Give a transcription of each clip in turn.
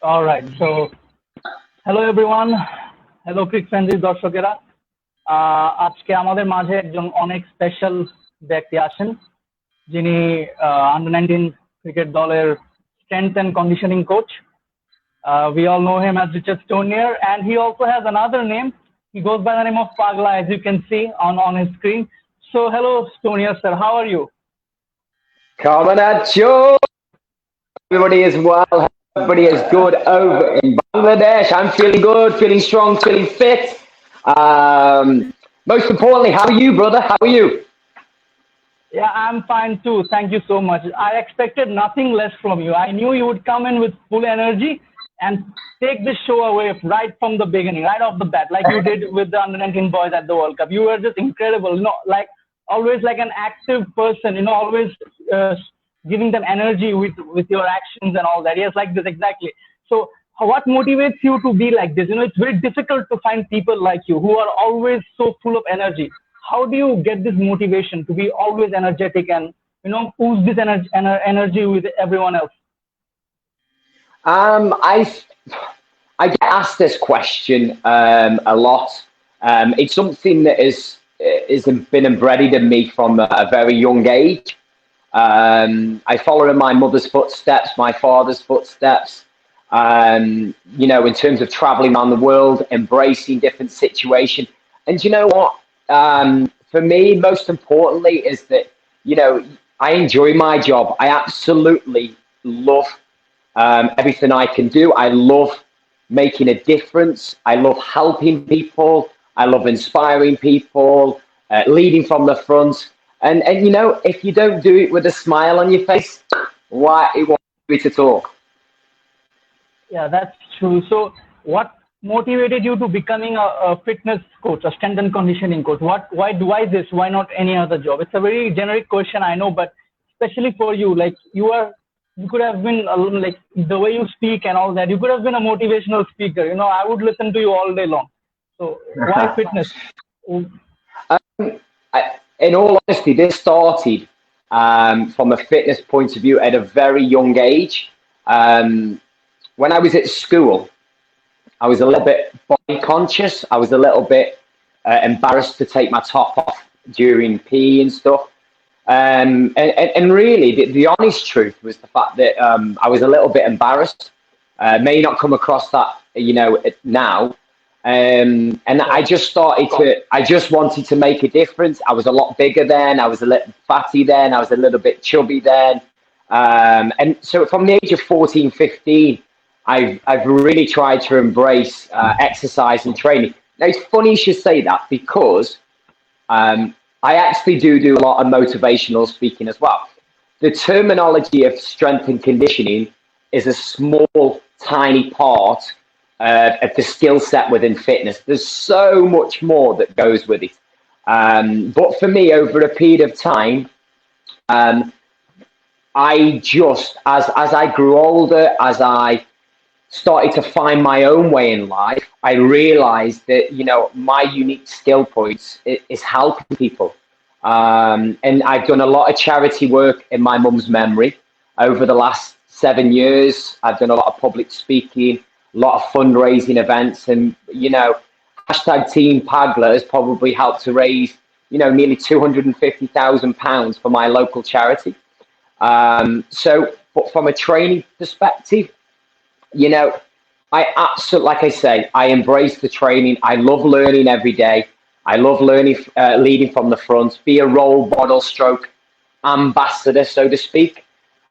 All right. So, hello everyone. Hello Cricfrenzy দর্শকেরা। আজকে আমাদের মাঝে একজন অনেক স্পেশাল ব্যক্তি আছেন, যিনি আন্ডার 19 ক্রিকেট দলের strength and conditioning coach. We all know him as Richard Stonier, and he also has another name. He goes by the name of Pagla, as you can see on his screen. So, hello Stonier sir, how are you? Coming at you. Everybody is well. Everybody is good over in Bangladesh. I'm feeling good, feeling strong, feeling fit. Most importantly, how are you, brother? How are you? Yeah, I'm fine too. Thank you so much. I expected nothing less from you. I knew you would come in with full energy and take this show away right from the beginning, right off the bat, like you did with the under 19 boys at the World Cup. You were just incredible, like always like an active person, always giving them energy with your actions and all that. Yes, like this, exactly. So what motivates you to be like this? It's very difficult to find people like you who are always so full of energy. How do you get this motivation to be always energetic and ooze this energy with everyone else? I get asked this question a lot. It's something that is been embedded in me from a very young age. I follow in my mother's footsteps, my father's footsteps. In terms of traveling around the world, embracing different situations. And you know what? For me, most importantly, is that I enjoy my job. I absolutely love everything I can do. I love making a difference. I love helping people. I love inspiring people, leading from the front. And if you don't do it with a smile on your face, why it won't do it at all? Yeah, that's true. So what motivated you to becoming a fitness coach, a strength and conditioning coach? Why this? Why not any other job? It's a very generic question, I know, but especially for you, like you could have been like the way you speak and all that. You could have been a motivational speaker. I would listen to you all day long. So why fitness? In all honesty, this started from a fitness point of view at a very young age. When I was at school, I was a little bit body conscious. I was a little bit embarrassed to take my top off during PE and stuff. And really, the honest truth was the fact that I was a little bit embarrassed. May not come across that, now. And I just wanted to make a difference. I was a lot bigger then. I was a little fatty then. I was a little bit chubby then. And so from the age of 14, 15, I've really tried to embrace exercise and training. Now, it's funny you should say that because I actually do a lot of motivational speaking as well. The terminology of strength and conditioning is a small, tiny part of the skill set within fitness. There's so much more that goes with it. But for me, over a period of time, I just, as I grew older, as I started to find my own way in life, I realized that, my unique skill points is helping people. And I've done a lot of charity work in my mum's memory over the last 7 years. I've done a lot of public speaking, a lot of fundraising events, and, hashtag Team Pagla has probably helped to raise, nearly £250,000 for my local charity. But from a training perspective, I absolutely, like I say, I embrace the training. I love learning every day. I love learning, leading from the front, be a role model stroke ambassador, so to speak.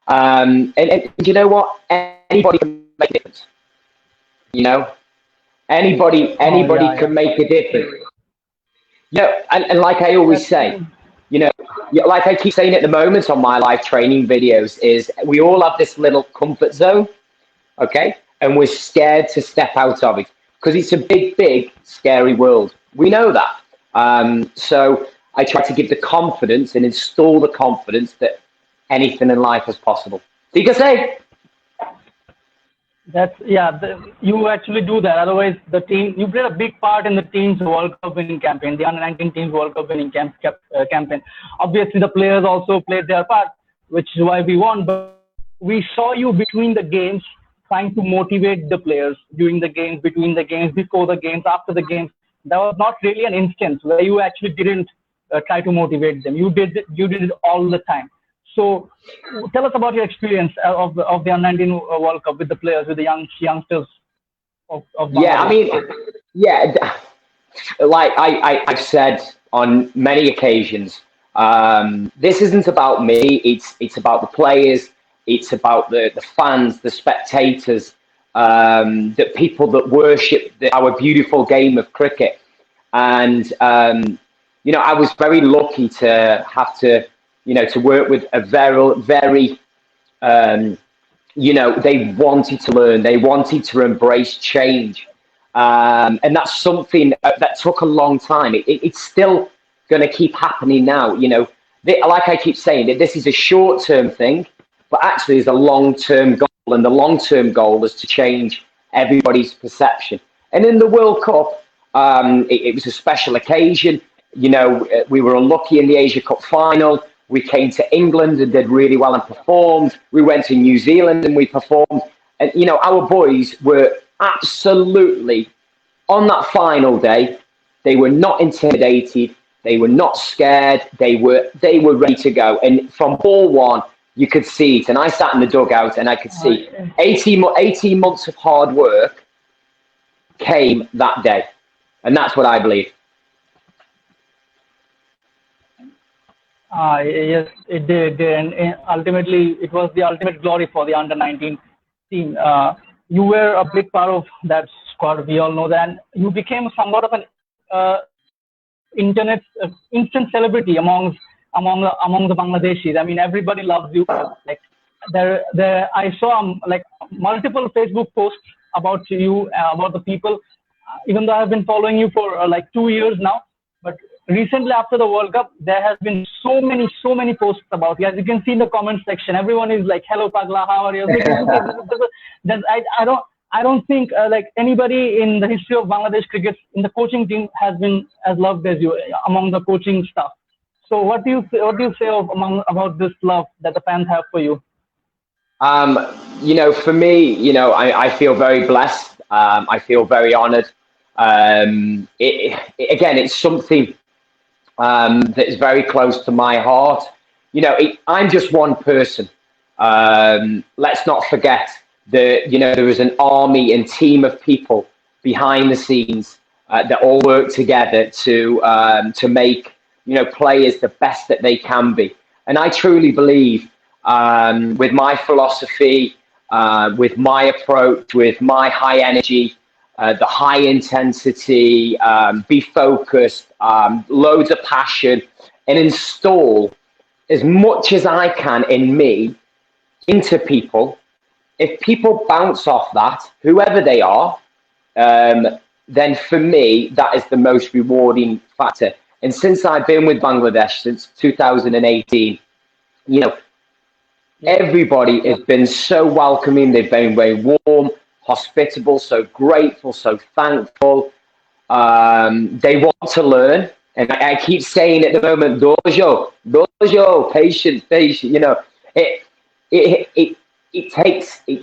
And you know what? Anybody can make a difference. Anybody can make a difference. And like I always say, like I keep saying at the moment on my live training videos, is we all have this little comfort zone, okay? And we're scared to step out of it because it's a big, big, scary world. We know that. So I try to give the confidence and install the confidence that anything in life is possible. So you can say. You actually do that. Otherwise, the team, you played a big part in the team's World Cup winning campaign, the under 19 team's World Cup winning campaign. Obviously, the players also played their part, which is why we won. But we saw you between the games trying to motivate the players during the games, between the games, before the games, after the games. There was not really an instance where you actually didn't try to motivate them. You did it all the time. So tell us about your experience of the under-19 World Cup with the players, with the youngsters of Yeah, I Bangladesh. mean, yeah, like I've said on many occasions, this isn't about me. It's about the players. It's about the fans, the spectators, the people that worship our beautiful game of cricket. And you know, I was very lucky to have to, you know, to work with a very you know, they wanted to learn, they wanted to embrace change. And that's something that took a long time. It's still going to keep happening now. You know, like I keep saying, that this is a short-term thing, but actually is a long-term goal. And the long-term goal is to change everybody's perception. And in the World Cup, it was a special occasion. You know, we were unlucky in the Asia Cup final. We came to England and did really well and performed. We went to New Zealand and we performed. And, you know, our boys were absolutely, on that final day, they were not intimidated. They were not scared. They were ready to go. And from ball one, you could see it. And I sat in the dugout and I could see 18 months of hard work came that day. And that's what I believe. Yes, it did, and ultimately it was the ultimate glory for the under-19 team. You were a big part of that squad. We all know that, and you became somewhat of an internet instant celebrity among the Bangladeshis. I mean, everybody loves you. Like I saw like multiple Facebook posts about you, about the people. Even though I've been following you for like 2 years now, but recently after the World Cup, there has been so many posts about you. As you can see in the comment section, everyone is like, "Hello, Pagla, how are you?" I don't think like anybody in the history of Bangladesh cricket in the coaching team has been as loved as you among the coaching staff. So what do you say about this love that the fans have for you? You know, for me, you know, I feel very blessed. I feel very honoured. Again, it's something that is very close to my heart. You know, I'm just one person. Let's not forget that, you know, there is an army and team of people behind the scenes that all work together to make, you know, players the best that they can be. And I truly believe with my philosophy, with my approach, with my high energy, the high intensity, be focused, loads of passion, and install as much as I can in me into people. If people bounce off that, whoever they are, then for me, that is the most rewarding factor. And since I've been with Bangladesh since 2018, you know, everybody has been so welcoming. They've been very warm, hospitable, so grateful, so thankful. They want to learn. And I keep saying at the moment, dojo, patience. You know, it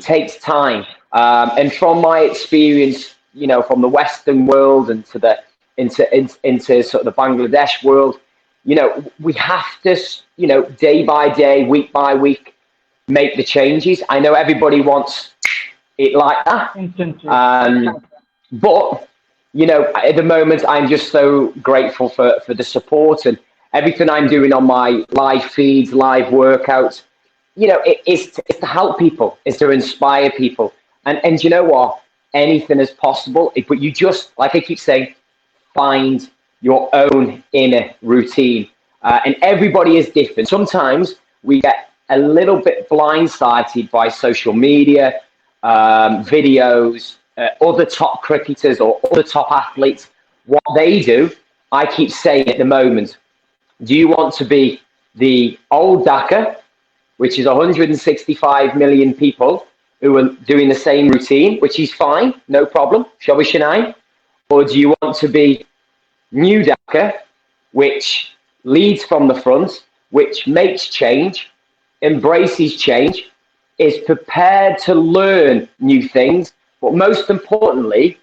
takes time. And from my experience, you know, from the Western world and into sort of the Bangladesh world, you know, we have to, you know, day by day, week by week, make the changes. I know everybody wants it like that. But, you know, at the moment, I'm just so grateful for the support and everything I'm doing on my live feeds, live workouts. You know, it's to help people, it's to inspire people. And you know what? Anything is possible. But you just, like I keep saying, find your own inner routine. And everybody is different. Sometimes we get a little bit blindsided by social media, videos, other top cricketers or other top athletes, what they do. I keep saying at the moment, do you want to be the old Dhaka, which is 165 million people who are doing the same routine, which is fine, no problem, Shobi Shanai? Or do you want to be new Dhaka, which leads from the front, which makes change, embraces change, is prepared to learn new things, but most importantly,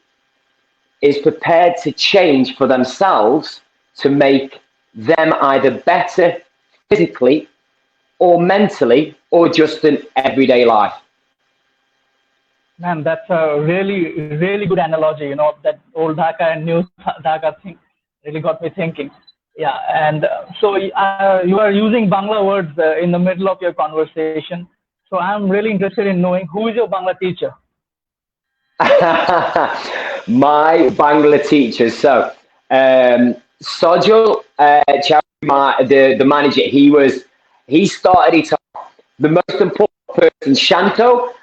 is prepared to change for themselves to make them either better physically or mentally or just in everyday life. Man, that's a really, really good analogy. You know, that old Dhaka and new Dhaka thing really got me thinking. Yeah, and you are using Bangla words in the middle of your conversation. So I'm really interested in knowing who is your Bangla teacher. My Bangla teacher. So, Sojal, the manager, he started it off. The most important person, Shanto,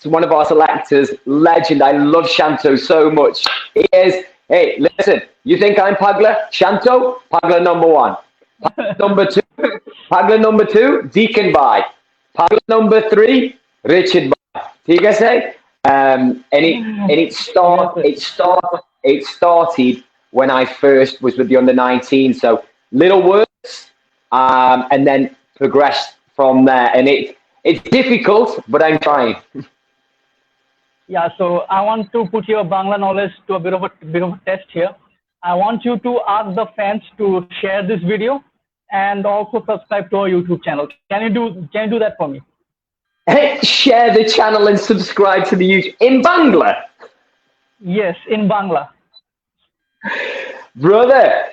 one of our selectors, legend. I love Shanto so much. He is, hey, listen, you think I'm Pagla? Shanto, Pagla number one. Pagla number two, Deacon Bhai. Pagla number three, Richard Bhai. ठीक है say? And it started when I first was with the under-19. So little words, and then progressed from there. And it's difficult, but I'm trying. Yeah, so I want to put your Bangla knowledge to a bit of a test here. I want you to ask the fans to share this video and also subscribe to our YouTube channel. Can you do that for me? Hey, share the channel and subscribe to the YouTube in Bangla. Yes, in Bangla. Brother,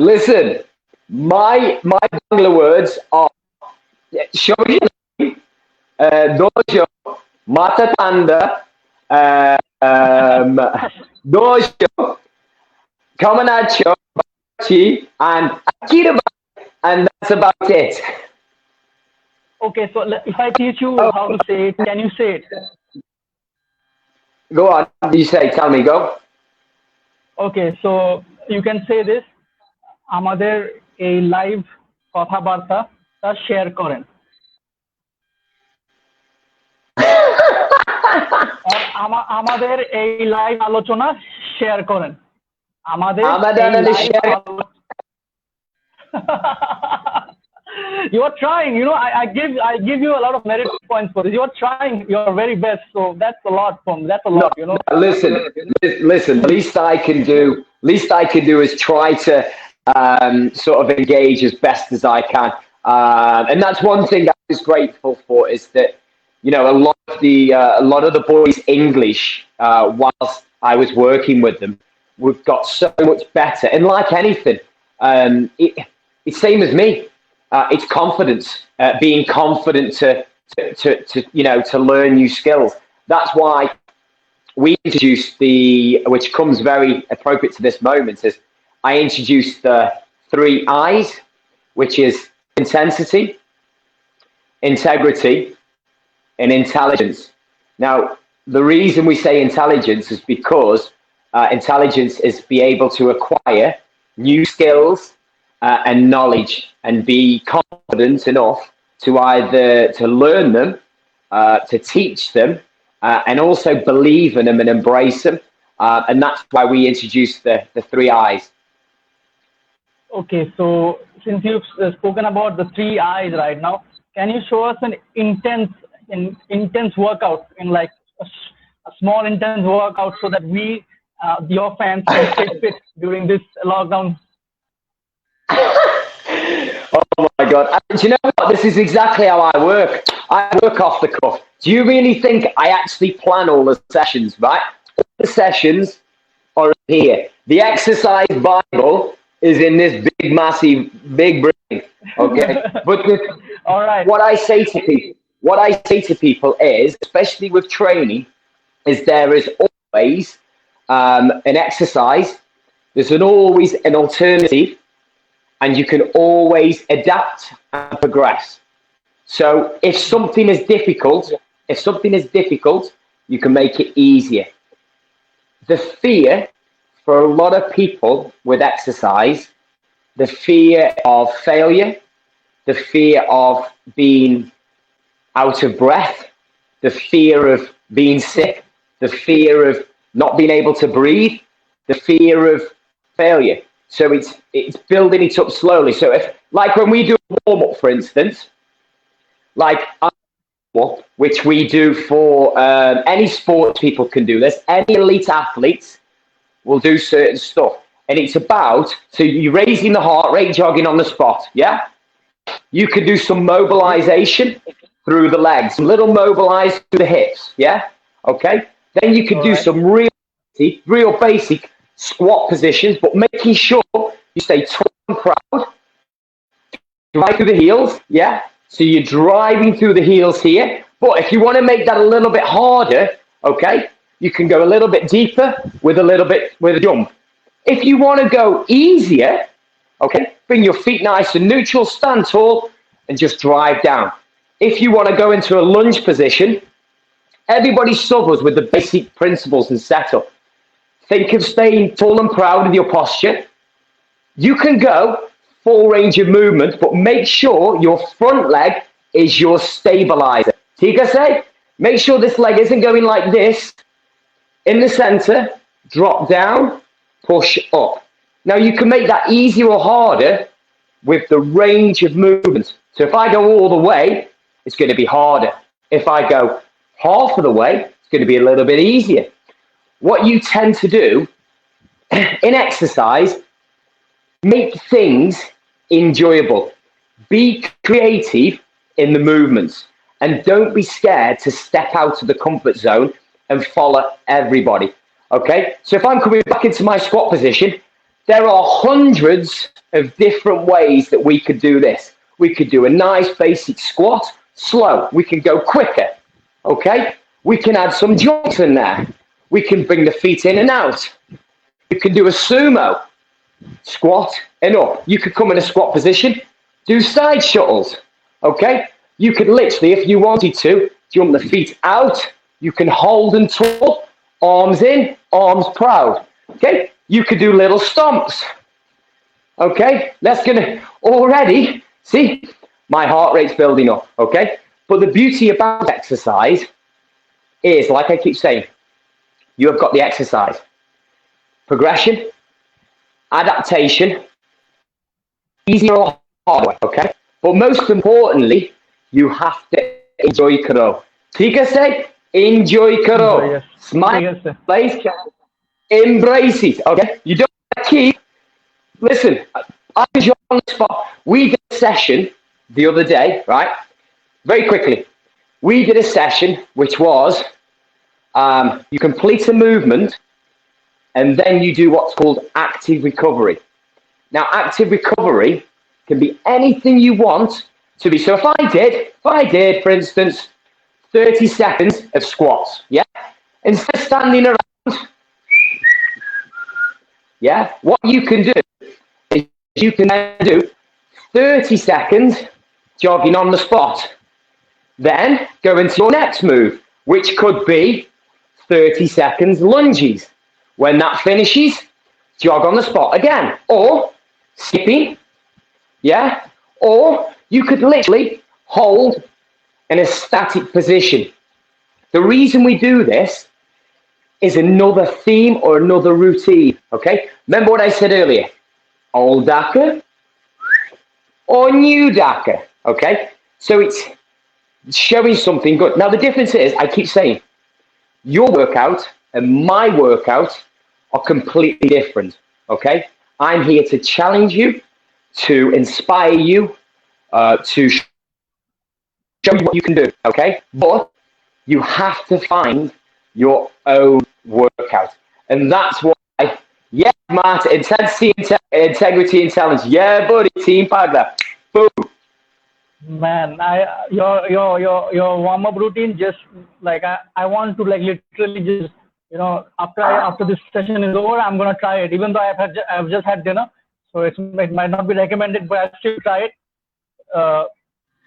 listen. My Bangla words are dojo, mata tanda, dojo, kamanacho, and akira, and that's about it. Okay, so if I teach you how to say it, can you say it? Go on, you say, tell me, go. Okay, so you can say this. আমাদের এই live কথাবার্তা তা share করেন। আমাদের এই live আলোচনা share করেন। You are trying, you know, I give you a lot of merit points for this. You are trying your very best, so that's a lot that's a lot, you know. Listen, least I can do is try to sort of engage as best as I can. And that's one thing I was grateful for, is that, you know, a lot of the boys' English, whilst I was working with them, we've got so much better. And like anything, it's same as me. It's confidence, being confident to you know, to learn new skills. That's why we introduced which comes very appropriate to this moment, is I introduced the 3 I's, which is intensity, integrity, and intelligence. Now, the reason we say intelligence is because intelligence is be able to acquire new skills and knowledge, and be confident enough to either to learn them, to teach them, and also believe in them and embrace them. And that's why we introduced the 3 I's. Okay, so since you've spoken about the 3 I's right now, can you show us an intense workout, in like a small intense workout, so that we, your fans, can stay fit during this lockdown? Oh my God. Do you know what? This is exactly how I work. I work off the cuff. Do you really think I actually plan all the sessions, right? All the sessions are here. The exercise Bible is in this big, massive, big brain. Okay. But all right. What I say to people is, especially with training, is there is always an exercise. There's always an alternative. And you can always adapt and progress. So if something is difficult, you can make it easier. The fear for a lot of people with exercise, the fear of failure, the fear of being out of breath, the fear of being sick, the fear of not being able to breathe, the fear of failure. So it's building it up slowly. So if, like when we do a warm-up, for instance, like up, which we do for any sport. People can do this. Any elite athletes will do certain stuff. And it's about, so you're raising the heart rate, jogging on the spot, yeah? You could do some mobilization through the legs, a little mobilize through the hips, yeah? Okay? Then you could do some real basic squat positions, but making sure you stay tall and proud. Drive through the heels, yeah? So you're driving through the heels here. But if you want to make that a little bit harder, okay, you can go a little bit deeper with a jump. If you want to go easier, okay, bring your feet nice and neutral, stand tall, and just drive down. If you want to go into a lunge position, everybody struggles with the basic principles and setup. Think of staying tall and proud with your posture. You can go full range of movement, but make sure your front leg is your stabilizer. ठीक है say? Make sure this leg isn't going like this. In the center, drop down, push up. Now you can make that easier or harder with the range of movement. So if I go all the way, it's going to be harder. If I go half of the way, it's going to be a little bit easier. What you tend to do in exercise, make things enjoyable. Be creative in the movements and don't be scared to step out of the comfort zone and follow everybody. Okay, so if I'm coming back into my squat position, there are hundreds of different ways that we could do this. We could do a nice basic squat, slow. We can go quicker. Okay, we can add some jumps in there. We can bring the feet in and out. You can do a sumo, squat and up. You could come in a squat position, do side shuttles. Okay, you could literally, if you wanted to, jump the feet out. You can hold and tall, arms in, arms proud. Okay, you could do little stomps. Okay, that's gonna already, see, my heart rate's building up. Okay, but the beauty about exercise is, like I keep saying, you have got the exercise, progression, adaptation, easier or harder, okay? But most importantly, you have to enjoy karo. ठीक है say? Enjoy karo. Smile, place, embrace it, okay? You don't keep, listen, I was on the spot. We did a session the other day, right? Very quickly. We did a session which was, you complete a movement and then you do what's called active recovery. Now, active recovery can be anything you want to be. So if I did, for instance, 30 seconds of squats, yeah? Instead of standing around, yeah? What you can do is you can then do 30 seconds jogging on the spot. Then go into your next move, which could be 30 seconds lunges. When that finishes, jog on the spot again. Or skipping, yeah? Or you could literally hold in a static position. The reason we do this is another theme or another routine, okay? Remember what I said earlier, old Daka or new Daka, okay? So it's showing something good. Now the difference is, I keep saying, your workout and my workout are completely different, okay? I'm here to challenge you, to inspire you, to show you what you can do, okay? But you have to find your own workout. And that's why, yeah, Matt, intensity, integrity, and talent. Yeah, buddy, team partner. Boom. Man, your warm up routine, just like I want to like literally just, you know, after this session is over, I'm gonna try it. Even though I've just had dinner, so it might not be recommended, but I'll still try it.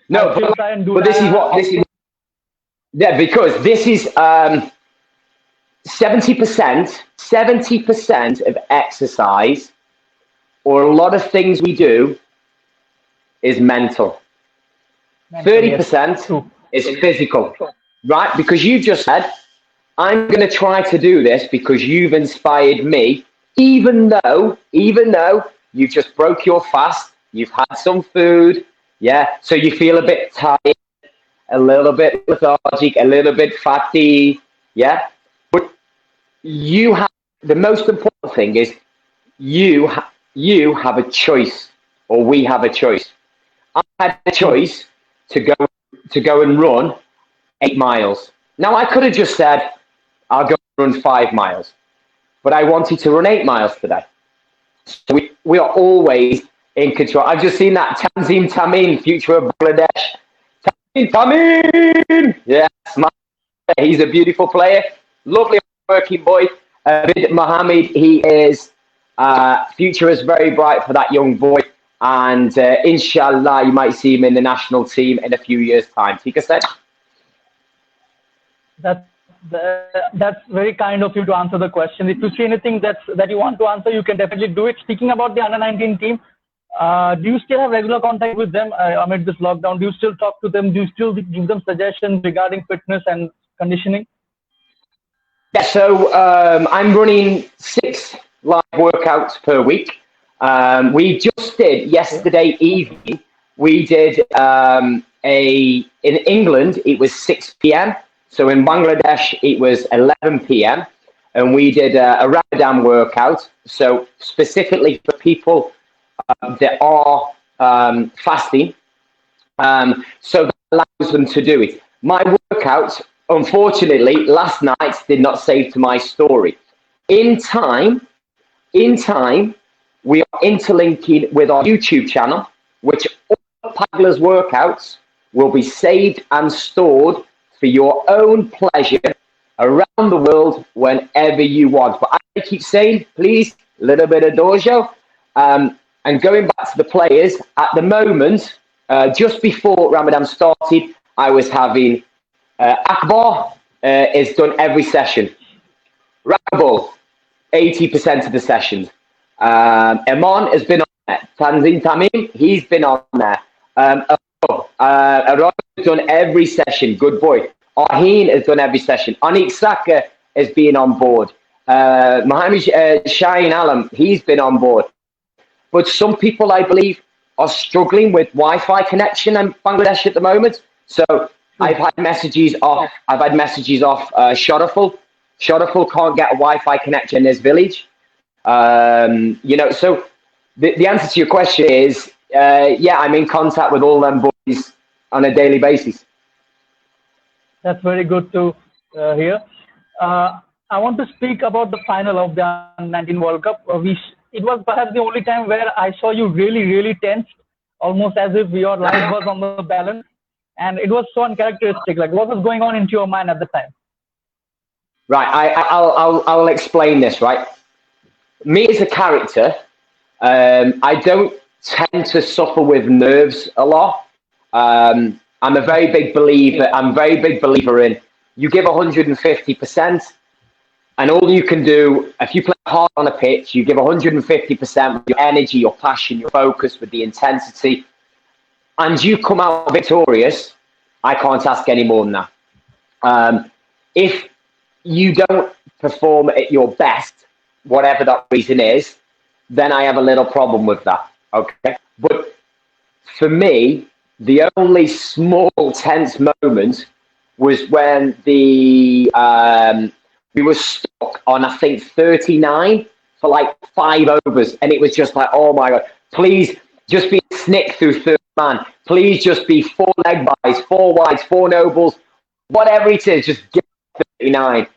No, but this is yeah, because this is 70% of exercise or a lot of things we do is mental. 30% is physical, right? Because you just said, I'm going to try to do this because you've inspired me, even though you just broke your fast, you've had some food, yeah, so you feel a bit tired, a little bit lethargic, a little bit fatty, yeah. But you have the most important thing is you have a choice, or we have a choice. I had a choice to go and run 8 miles. Now I could have just said I'll go and run 5 miles, but I wanted to run 8 miles today. So we are always in control. I've just seen that Tanzim Tamim, future of Bangladesh. Tanzim Tamim, yes, he's a beautiful player, lovely working boy. Mohammed, he is future is very bright for that young boy, and inshallah you might see him in the national team in a few years' time. Tika said. That's very kind of you to answer the question. If you see anything that you want to answer, you can definitely do it. Speaking about the under-19 team, do you still have regular contact with them amid this lockdown? Do you still talk to them? Do you still give them suggestions regarding fitness and conditioning? Yeah, so I'm running 6 live workouts per week. We just did yesterday evening. We did in England it was 6 p.m. So in Bangladesh it was 11 p.m. and we did a Ramadan workout. So specifically for people that are fasting, so that allows them to do it. My workouts, unfortunately, last night did not save to my story. In time, we are interlinking with our YouTube channel, which all Pagla's workouts will be saved and stored for your own pleasure around the world whenever you want. But I keep saying, please, a little bit of dojo. And going back to the players, at the moment, just before Ramadan started, I was having Akbar is done every session. Rabul, 80% of the sessions. Iman has been on there. Tanzim Tamim, he's been on there. Arad has done every session. Good boy. Aheen has done every session. Anik Saka has been on board. Mohammed Shaheen Alam, he's been on board. But some people, I believe, are struggling with Wi-Fi connection in Bangladesh at the moment. So I've had messages off. Shodaful. Shodaful can't get a Wi-Fi connection in his village. So the answer to your question is, yeah, I'm in contact with all them boys on a daily basis. That's very good to hear. I want to speak about the final of the 19 World Cup. It was perhaps the only time where I saw you really, really tensed, almost as if your life was on the balance. And it was so uncharacteristic. Like, what was going on into your mind at the time? Right, I'll explain this, right? Me as a character, I don't tend to suffer with nerves a lot. I'm a very big believer in you give 150%, and all you can do, if you play hard on a pitch, you give 150% with your energy, your passion, your focus, with the intensity, and you come out victorious. I can't ask any more than that. If you don't perform at your best, whatever that reason is, then I have a little problem with that. Okay, but for me, the only small tense moment was when we were stuck on, I think, 39 for like 5 overs, and it was just like, oh my god, please just be a snick through third man, please just be 4 leg buys, 4 wides, 4 nobles, whatever it is, just get 39.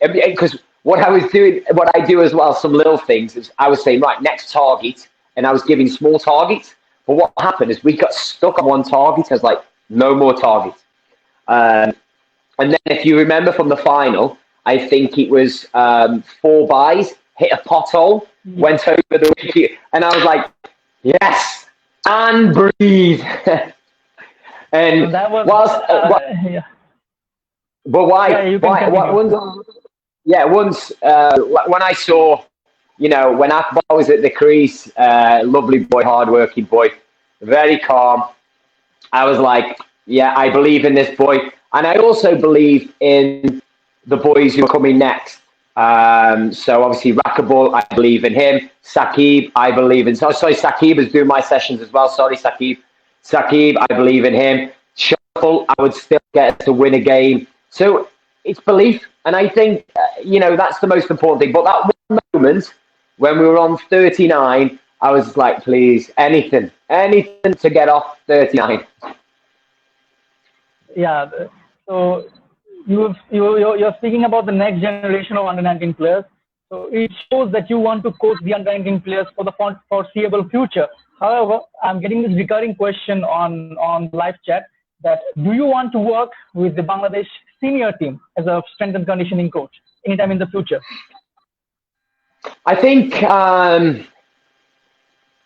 Because what I do as well, some little things, is I was saying, right, next target, and I was giving small targets. But what happened is we got stuck on one target. I was like, no more targets. And then if you remember from the final, I think it was 4 buys, hit a pothole, went over the wicket, and I was like, yes, and breathe. And that was, yeah. But why? Once when I saw, when Akbar was at the crease, lovely boy, hard-working boy, very calm, I was like, yeah, I believe in this boy. And I also believe in the boys who are coming next. So obviously Rakabul, I believe in him. Saqib, I believe in. Sorry, Saqib is doing my sessions as well. Sorry, Saqib. Saqib, I believe in him. shuffle, I would still get to win a game. So it's belief. And I think, that's the most important thing. But that one moment when we were on 39, I was like, please, anything to get off 39. Yeah. So you're speaking about the next generation of under-19 players. So it shows that you want to coach the under-19 players for the foreseeable future. However, I'm getting this recurring question on live chat that do you want to work with the Bangladesh senior team as a strength and conditioning coach anytime in the future? I think,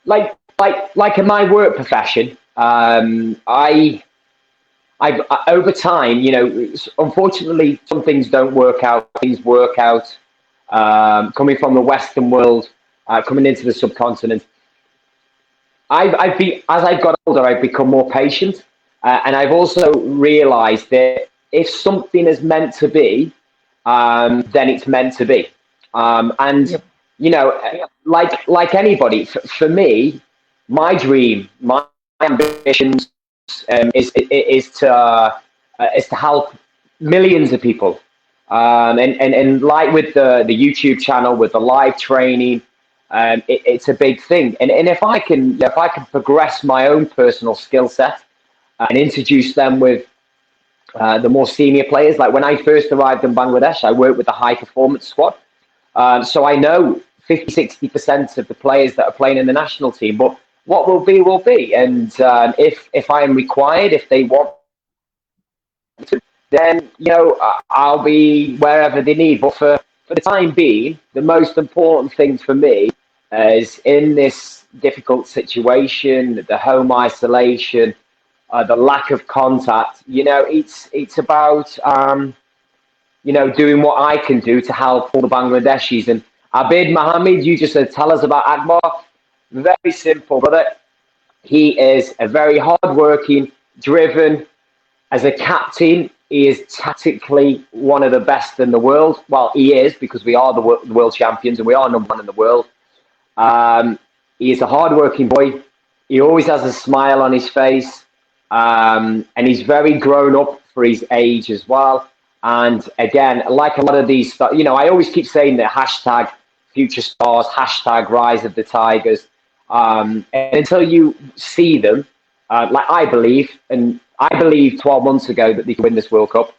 like in my work profession, I over time, unfortunately, some things don't work out. Things work out. Coming from the Western world, coming into the subcontinent, as I've got older, I've become more patient, and I've also realised that if something is meant to be, then it's meant to be. And Yep. like anybody, for me, my dream, my ambitions, is to help millions of people, and like with the YouTube channel, with the live training, it's a big thing. And if I can progress my own personal skill set and introduce them with the more senior players. Like when I first arrived in Bangladesh, I worked with the high performance squad. So I know 50-60% of the players that are playing in the national team, but what will be, will be. And if I am required, if they want to, then, I'll be wherever they need. But for the time being, the most important thing for me is in this difficult situation, the home isolation, the lack of contact, it's about, doing what I can do to help all the Bangladeshis. And Abid Mohammed, you just said, tell us about Akbar. Very simple, brother. He is a very hard-working, driven. As a captain, he is tactically one of the best in the world. Well, he is, because we are the world champions and we are number one in the world. He is a hard-working boy. He always has a smile on his face. And he's very grown up for his age as well. And again, like a lot of these stuff, I always keep saying that hashtag future stars, hashtag rise of the Tigers. And until you see them, like I believe 12 months ago that they could win this World Cup.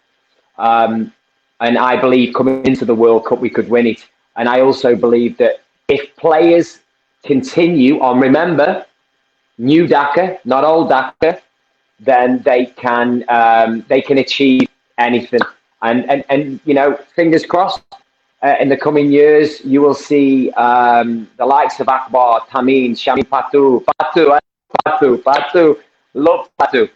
And I believe coming into the World Cup, we could win it. And I also believe that if players continue on, remember, new Dhaka, not old Dhaka, then they can achieve anything. And fingers crossed, in the coming years, you will see the likes of Akbar, Tamim, Shami Patu, love Patu,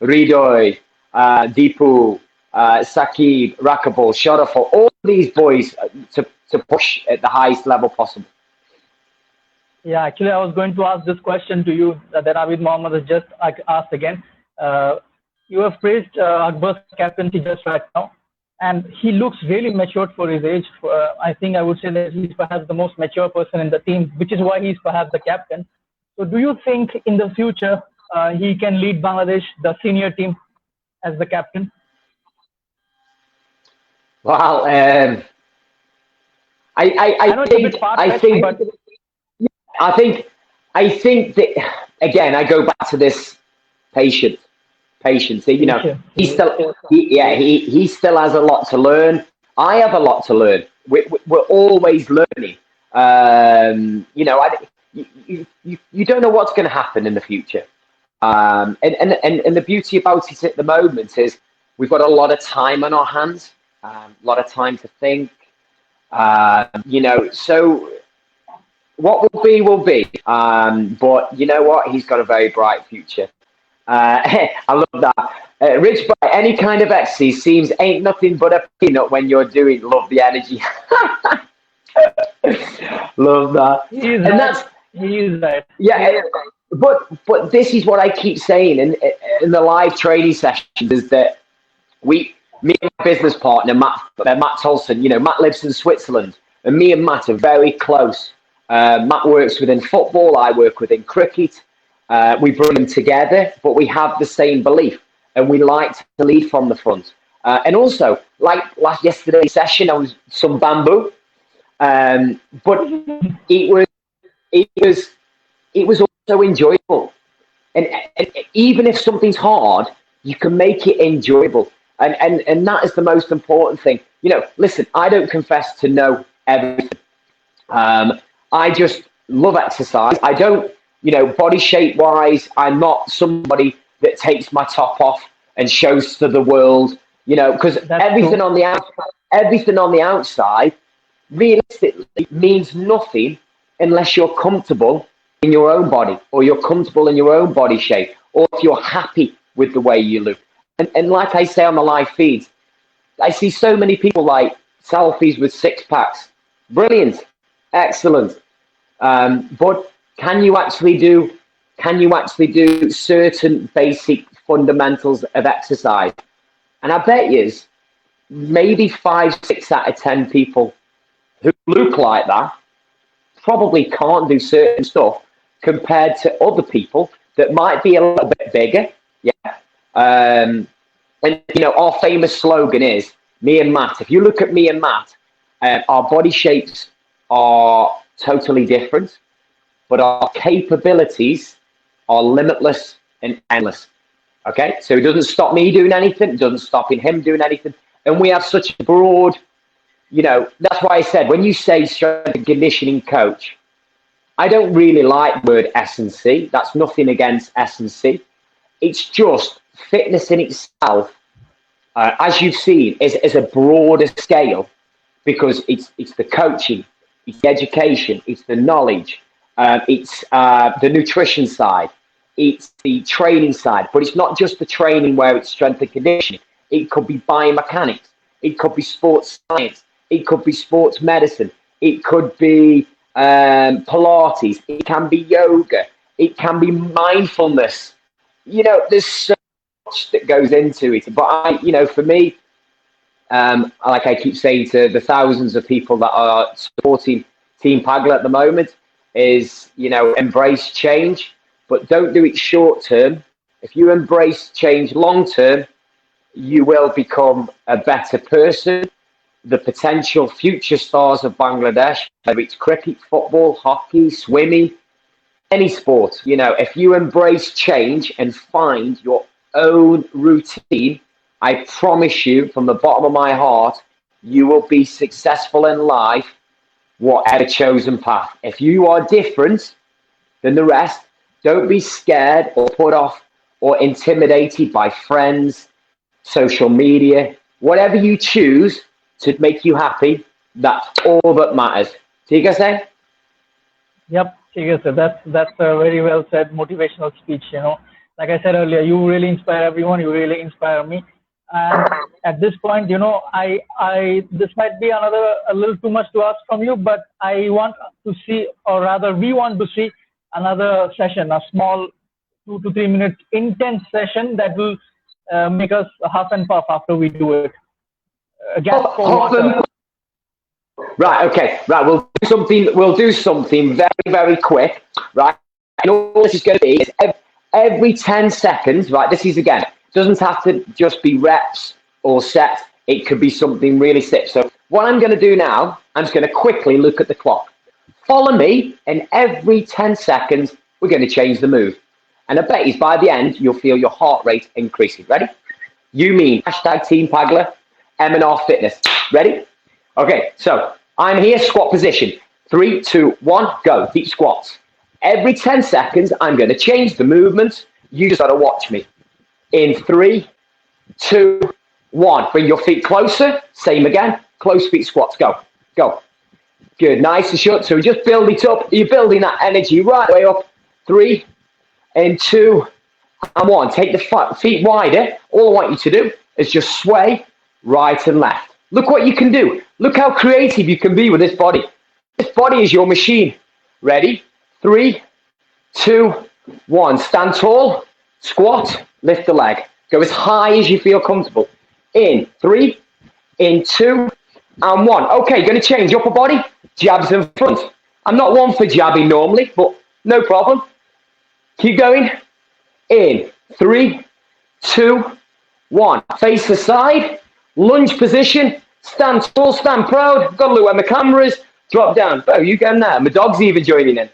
Ridoy, Deepu, Sakib, Rakabul, Sharaful, all these boys to push at the highest level possible. Yeah, actually, I was going to ask this question to you that Abid Mohammed has just asked again. You have praised Akbar's captaincy just right now, and he looks really matured for his age. I think I would say that he's perhaps the most mature person in the team, which is why he's perhaps the captain. So do you think in the future he can lead Bangladesh, the senior team, as the captain? Well, I think that, again, I go back to this patience. He still has a lot to learn. I have a lot to learn. We're always learning. You don't know what's going to happen in the future. And the beauty about it at the moment is we've got a lot of time on our hands, a lot of time to think. So what will be, will be. But you know what? He's got a very bright future. I love that. Rich Bright, any kind of ecstasy seems ain't nothing but a peanut when you're doing. Love the energy. Love that. He's right. Yeah, but this is what I keep saying in the live training sessions is that me and my business partner Matt Tolson, Matt lives in Switzerland, and me and Matt are very close. Matt works within football, I work within cricket. We bring them together, but we have the same belief, and we like to lead from the front. And also, like yesterday's session, I was some bamboo, but it was also enjoyable. And even if something's hard, you can make it enjoyable. And that is the most important thing. You know, listen, I don't confess to know everything. I just love exercise. I don't, you know, body shape wise, I'm not somebody that takes my top off and shows to the world, you know, because everything on the outside realistically means nothing unless you're comfortable in your own body, or you're comfortable in your own body shape, or if you're happy with the way you look. And like I say on the live feeds, I see so many people like selfies with six packs. Brilliant, excellent. But can you actually do certain basic fundamentals of exercise? And I bet you maybe 5, 6 out of 10 people who look like that probably can't do certain stuff compared to other people that might be a little bit bigger. Yeah. And you know, our famous slogan is me and Matt. If you look at me and Matt, our body shapes are totally different, but our capabilities are limitless and endless. Okay, so it doesn't stop me doing anything, it doesn't stop him doing anything. And we have such a broad, you know, that's why I said, when you say strength and conditioning coach, I don't really like the word S&C. That's nothing against S&C. It's just fitness in itself, as you've seen, is a broader scale, because it's the coaching, it's the education, it's the knowledge, it's the nutrition side, it's the training side. But it's not just the training where it's strength and conditioning. It could be biomechanics, it could be sports science, it could be sports medicine, it could be Pilates, it can be yoga, it can be mindfulness. You know, there's so much that goes into it. But you know, for me, like I keep saying to the thousands of people that are supporting Team Pagla at the moment, is, you know, embrace change, but don't do it short term. If you embrace change long term, you will become a better person. The potential future stars of Bangladesh, whether it's cricket, football, hockey, swimming, any sport, you know, if you embrace change and find your own routine, I promise you from the bottom of my heart, you will be successful in life, whatever chosen path. If you are different than the rest, don't be scared or put off or intimidated by friends, social media, whatever you choose to make you happy, that's all that matters. ठीक है sir? Yep, ठीक है sir. That's a very well said motivational speech. You know, like I said earlier, you really inspire everyone. You really inspire me. And at this point, you know, this might be a little too much to ask from you, but I want to see, or rather, we want to see another session, a small 2 to 3 minute intense session that will make us huff and puff after we do it. Right, okay, right, we'll do something very, very quick, right? And all this is going to be is every 10 seconds, right? This is, again, doesn't have to just be reps or sets. It could be something really sick. So what I'm going to do now, I'm just going to quickly look at the clock. Follow me, and every 10 seconds, we're going to change the move. And I bet by the end, you'll feel your heart rate increasing. Ready? You mean hashtag Team Pagla, M&R Fitness. Ready? Okay, so I'm here, squat position. 3, 2, 1, go. Deep squats. Every 10 seconds, I'm going to change the movement. You just got to watch me. In 3, 2, 1. Bring your feet closer. Same again. Close feet squats. Go. Go. Good. Nice and short. So we just build it up. You're building that energy right way up. 3 and 2 and 1. Take the feet wider. All I want you to do is just sway right and left. Look what you can do. Look how creative you can be with this body. This body is your machine. Ready? 3, 2, 1. Stand tall. Squat. Lift the leg. Go as high as you feel comfortable. In 3, in 2, and 1. Okay, going to change upper body. Jabs in front. I'm not one for jabbing normally, but no problem. Keep going. In 3, 2, 1. Face the side. Lunge position. Stand tall, stand proud. Got to look where my camera is. Drop down. Oh, you getting there? My dog's even joining in.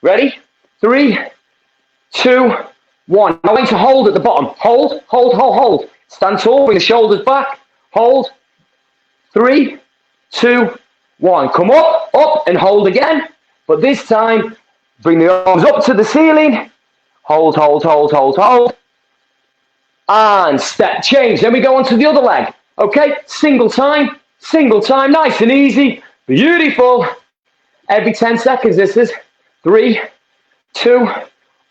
Ready? 3, 2, 1. I'm going to hold at the bottom. Hold, hold, hold, hold. Stand tall, bring the shoulders back. Hold. 3, 2, 1. Come up, up, and hold again. But this time, bring the arms up to the ceiling. Hold, hold, hold, hold, hold. And step change. Then we go on to the other leg. Okay, single time, nice and easy. Beautiful. Every 10 seconds, this is 3, 2,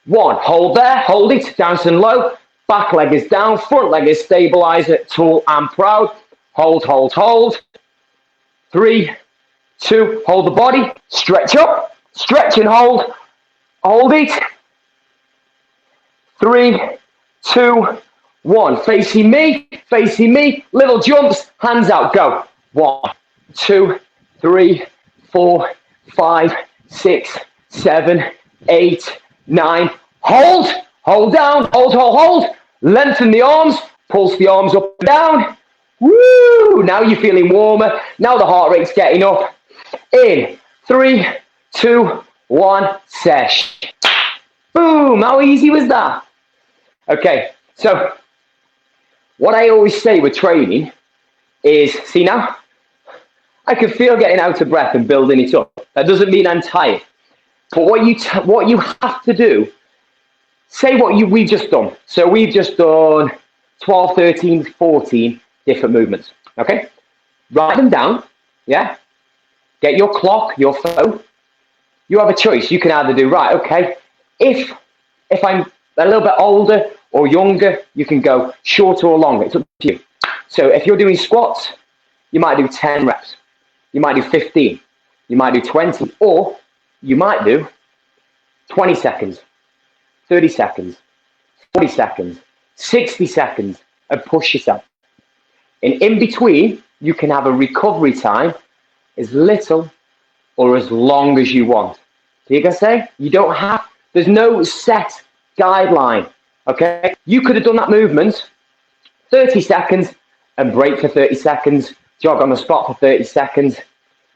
1. Hold there, hold it, nice and low. Back leg is down, front leg is stabilizer, tall and proud. Hold, hold, hold. 3, 2, hold the body, stretch up, stretch and hold. Hold it. 3, 2, 1. Facing me, little jumps, hands out, go. 1, 2, 3, 4, 5, 6, 7, 8, 9. Hold, hold down, hold, hold, hold. Lengthen the arms, pulse the arms up and down. Woo! Now you're feeling warmer. Now the heart rate's getting up. In 3, 2, 1, sesh. Boom! How easy was that? Okay, so what I always say with training is, see now, I can feel getting out of breath and building it up. That doesn't mean I'm tired. But what you have to do, say what we've just done. So we've just done 12, 13, 14 different movements. Okay? Write them down. Yeah? Get your clock, your phone. You have a choice. You can either do, right, okay, if I'm a little bit older or younger, you can go shorter or longer. It's up to you. So if you're doing squats, you might do 10 reps. You might do 15. You might do 20. Or you might do 20 seconds, 30 seconds, 40 seconds, 60 seconds, and push yourself. And in between, you can have a recovery time as little or as long as you want. So you can say, you don't have, there's no set guideline, okay? You could have done that movement 30 seconds and break for 30 seconds, jog on the spot for 30 seconds.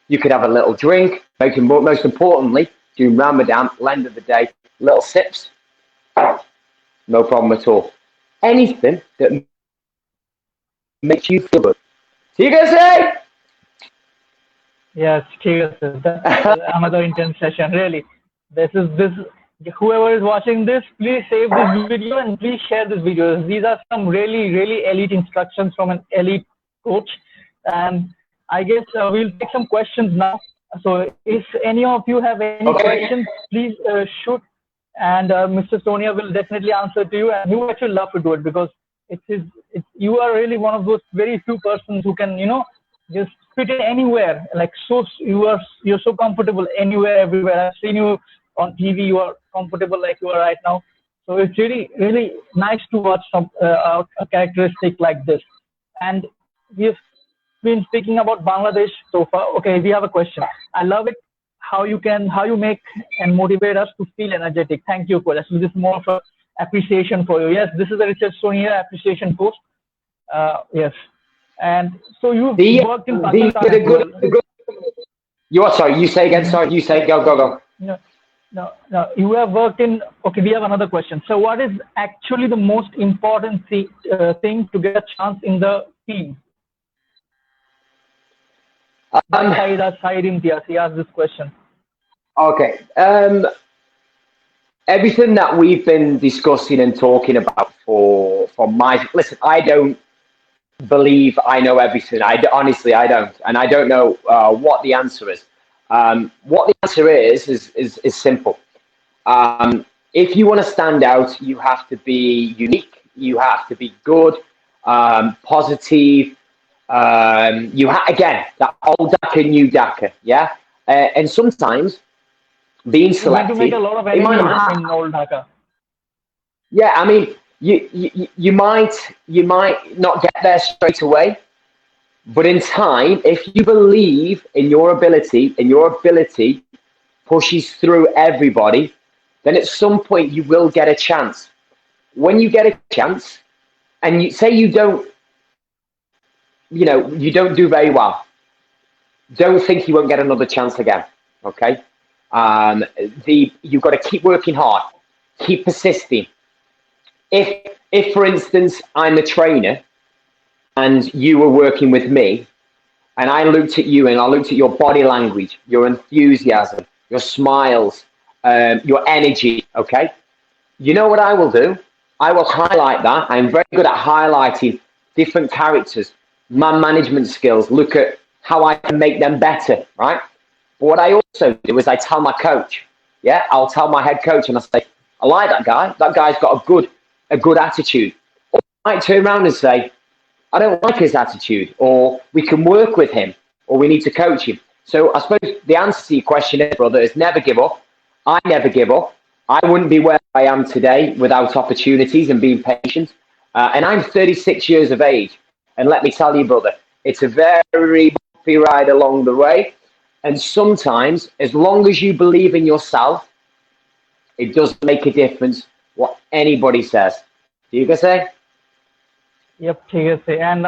You could have a little drink, most importantly, during Ramadan, at the end of the day, little sips, no problem at all. Anything that makes you feel good. So you guys say? Yes, cheers. That's another intense session, really. Whoever is watching this, please save this video and please share this video. These are some really, really elite instructions from an elite coach. And I guess we'll take some questions now. So if any of you have any questions, please shoot. And Mr. Stonier will definitely answer to you. And he would actually love to do it because you are really one of those very few persons who can, just fit in anywhere. Like you're so comfortable anywhere, everywhere. I've seen you on TV. You are comfortable like you are right now. So it's really, really nice to watch a characteristic like this. And we've been speaking about Bangladesh so far. Okay, we have a question. I love it how you make and motivate us to feel energetic. Thank you for that. So this is more of a appreciation for you. Yes, this is a Richard Stonier appreciation post. Yes. And so you've worked in Pakistan. You are sorry. You say again. Sorry. You say go. No. You have worked in. Okay, we have another question. So, what is actually the most important thing to get a chance in the team? Said Imtiaz, he asked this question. Okay. Everything that we've been discussing and talking about listen, I don't believe I know everything. Honestly, I don't. And I don't know what the answer is. What the answer is simple. If you want to stand out, you have to be unique. You have to be good, positive. Again, that old Dhaka, new Dhaka, yeah? And sometimes being selected, you make a lot of enemies in old Dhaka. Yeah, I mean, you might not get there straight away, but in time, if you believe in your ability, and your ability pushes through everybody, then at some point you will get a chance. When you get a chance, and you say you don't, you don't do very well, don't think you won't get another chance again. Okay. You've got to keep working hard, keep persisting. If for instance, I'm a trainer and you were working with me, and I looked at you and I looked at your body language, your enthusiasm, your smiles, your energy, okay? You know what I will do? I will highlight that. I'm very good at highlighting different characters, man management skills, look at how I can make them better, right? But what I also do is I tell my coach, yeah, I'll tell my head coach and I say, I like that guy. That guy's got a good attitude. Or I might turn around and say, I don't like his attitude, or we can work with him, or we need to coach him. So I suppose the answer to your question, brother, is never give up. I never give up. I wouldn't be where I am today without opportunities and being patient. And I'm 36 years of age. And let me tell you, brother, it's a very bumpy ride along the way. And sometimes, as long as you believe in yourself, it doesn't make a difference what anybody says. Do you guys say? Yep, ठीक है. And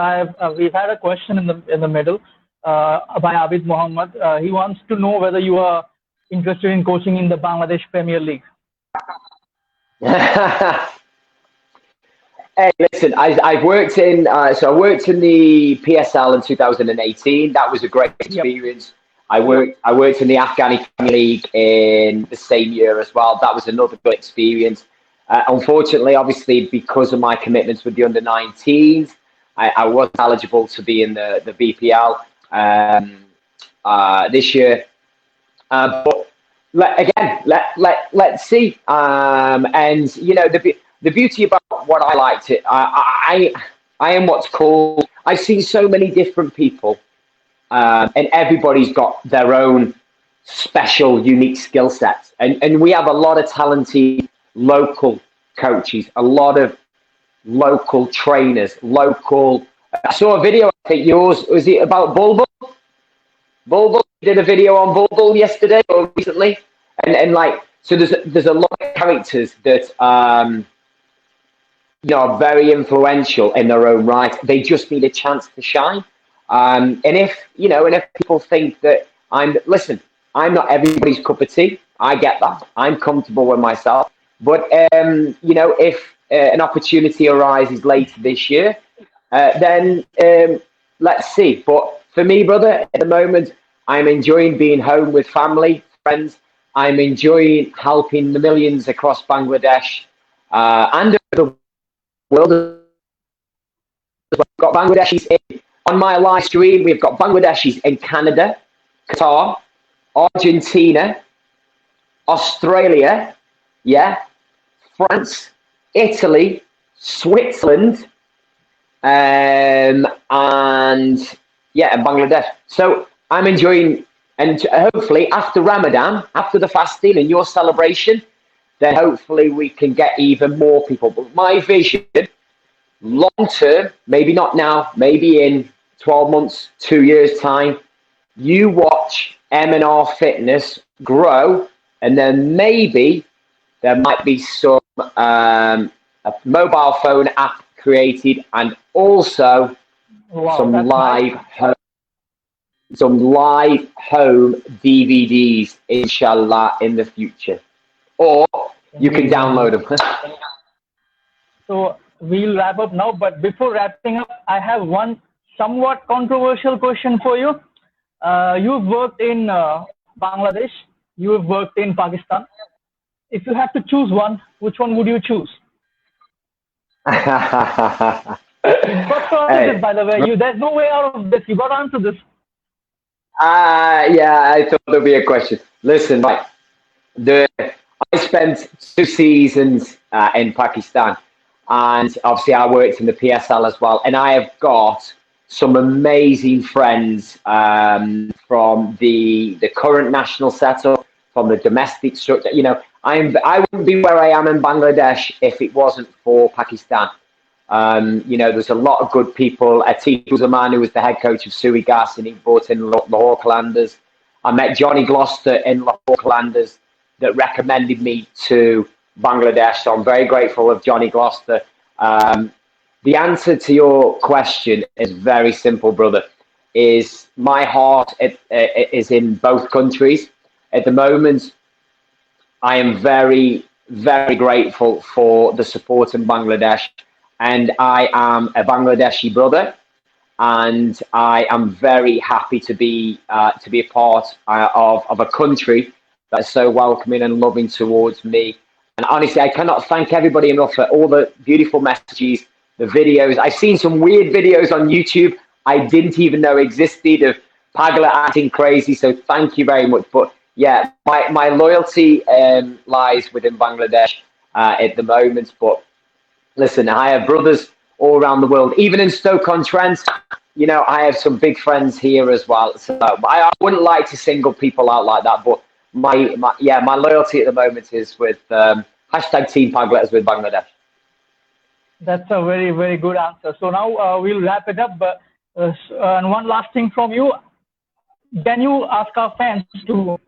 we've had a question in the middle by Abid Mohammed. He wants to know whether you are interested in coaching in the Bangladesh Premier League. Hey, listen, I've worked in I worked in the PSL in 2018. That was a great experience. Yep. I worked in the Afghani Premier League in the same year as well. That was another good experience. Unfortunately, obviously, because of my commitments with the under-19s, I wasn't eligible to be in the BPL this year. But let's see. And you know, the beauty about what I liked it, I am what's called. I've seen so many different people, and everybody's got their own special, unique skill sets, and we have a lot of talented local coaches, a lot of local trainers, I saw a video, I think yours, was it about Bulbul? Bulbul did a video on Bulbul yesterday or recently, and like, so there's a lot of characters that are very influential in their own right. They just need a chance to shine. And if people think that I'm not everybody's cup of tea, I get that. I'm comfortable with myself. But, if an opportunity arises later this year, then let's see. But for me, brother, at the moment, I'm enjoying being home with family, friends. I'm enjoying helping the millions across Bangladesh and the world. We've got Bangladeshis on my live stream. We've got Bangladeshis in Canada, Qatar, Argentina, Australia, France, Italy, Switzerland, and Bangladesh. So I'm enjoying, and hopefully after Ramadan, after the fasting and your celebration, then hopefully we can get even more people. But my vision, long term, maybe not now, maybe in 12 months, 2 years time, you watch M&R Fitness grow, and then maybe there might be some a mobile phone app created, and also some live home DVDs, inshallah, in the future, or you can download them. So we'll wrap up now, but before wrapping up, I have one somewhat controversial question for you. You've worked in Bangladesh, you've worked in Pakistan. If you have to choose one, which one would you choose? You got to answer this, by the way. There's no way out of this. You got to answer this. I thought there'd be a question. Listen, right. I spent 2 seasons in Pakistan, and obviously I worked in the PSL as well. And I have got some amazing friends from the current national setup, from the domestic structure. I wouldn't be where I am in Bangladesh if it wasn't for Pakistan. There's a lot of good people. Atiq Zaman, who was the head coach of Sui Gas, and he brought in Lahore Kalandars. I met Johnny Gloucester in Lahore Kalandars. that recommended me to Bangladesh. So I'm very grateful of Johnny Gloucester. The answer to your question is very simple, brother. Is my heart is in both countries. At the moment, I am very, very grateful for the support in Bangladesh, and I am a Bangladeshi brother, and I am very happy to be a part of a country that is so welcoming and loving towards me. And honestly, I cannot thank everybody enough for all the beautiful messages, the videos. I've seen some weird videos on YouTube I didn't even know existed of Pagla acting crazy. So thank you very much. But yeah, my loyalty lies within Bangladesh at the moment. But listen, I have brothers all around the world, even in Stoke-on-Trent. You know, I have some big friends here as well. So I wouldn't like to single people out like that. But my loyalty at the moment is with hashtag Team Pagla is with Bangladesh. That's a very, very good answer. So now we'll wrap it up. But and one last thing from you. Can you ask our fans to,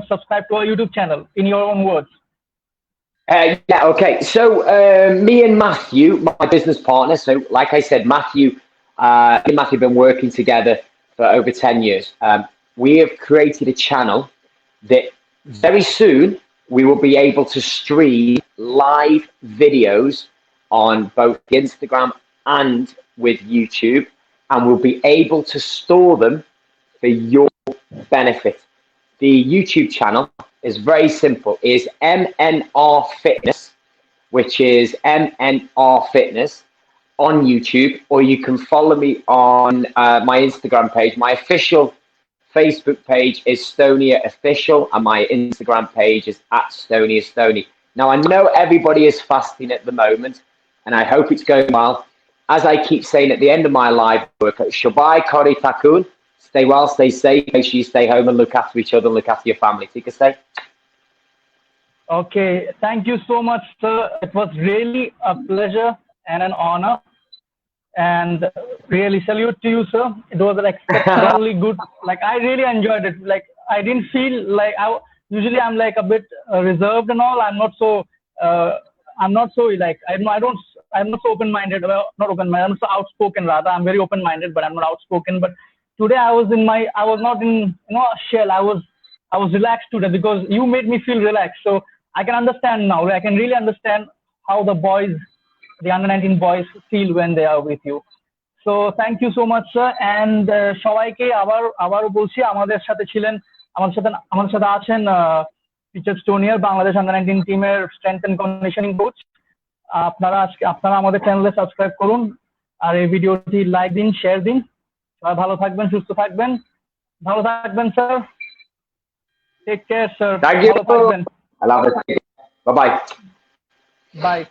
subscribe to our YouTube channel in your own words? Yeah, okay. So me and Matthew, my business partner, so like I said, Matthew and Matthew have been working together for over 10 years. We have created a channel that very soon we will be able to stream live videos on both Instagram and with YouTube, and we'll be able to store them for your benefit. The YouTube channel is very simple. It's MNR Fitness, which is MNR Fitness on YouTube, or you can follow me on my Instagram page. My official Facebook page is Stonier Official, and my Instagram page is @StonierStoney. Now, I know everybody is fasting at the moment, and I hope it's going well. As I keep saying at the end of my live work, Shabai Kori Takun, stay well, stay safe, make sure you stay home and look after each other and look after your family. Take a stay. Okay, thank you so much, sir. It was really a pleasure and an honor. And really salute to you, sir. It was an exceptionally good, like I really enjoyed it. Like I didn't feel like usually I'm like a bit reserved and all. I'm not so like, I'm not so open-minded, well, not open-minded, I'm so outspoken rather. I'm very open-minded, but I'm not outspoken. But today I was not in, a shell. I was relaxed today because you made me feel relaxed. So I can understand now. I can really understand how the boys, the under-19 boys feel when they are with you. So thank you so much, sir. And সবাইকে আবারও বলছি, আমাদের সাথে আছেন teacher স্টোনিয়ার, Bangladesh under-19 টিমের strength and conditioning coach. আপনারা আমাদের চ্যানেলে সাবস্ক্রাইব করুন, আর এই ভিডিওটি লাইক দিন, শেয়ার দিন। সবাই ভালো থাকবেন, সুস্থ থাকবেন, ভালো থাকবেন স্যার। টেক কেয়ার স্যার, ভালো থাকবেন। I love it. Bye bye. Bye.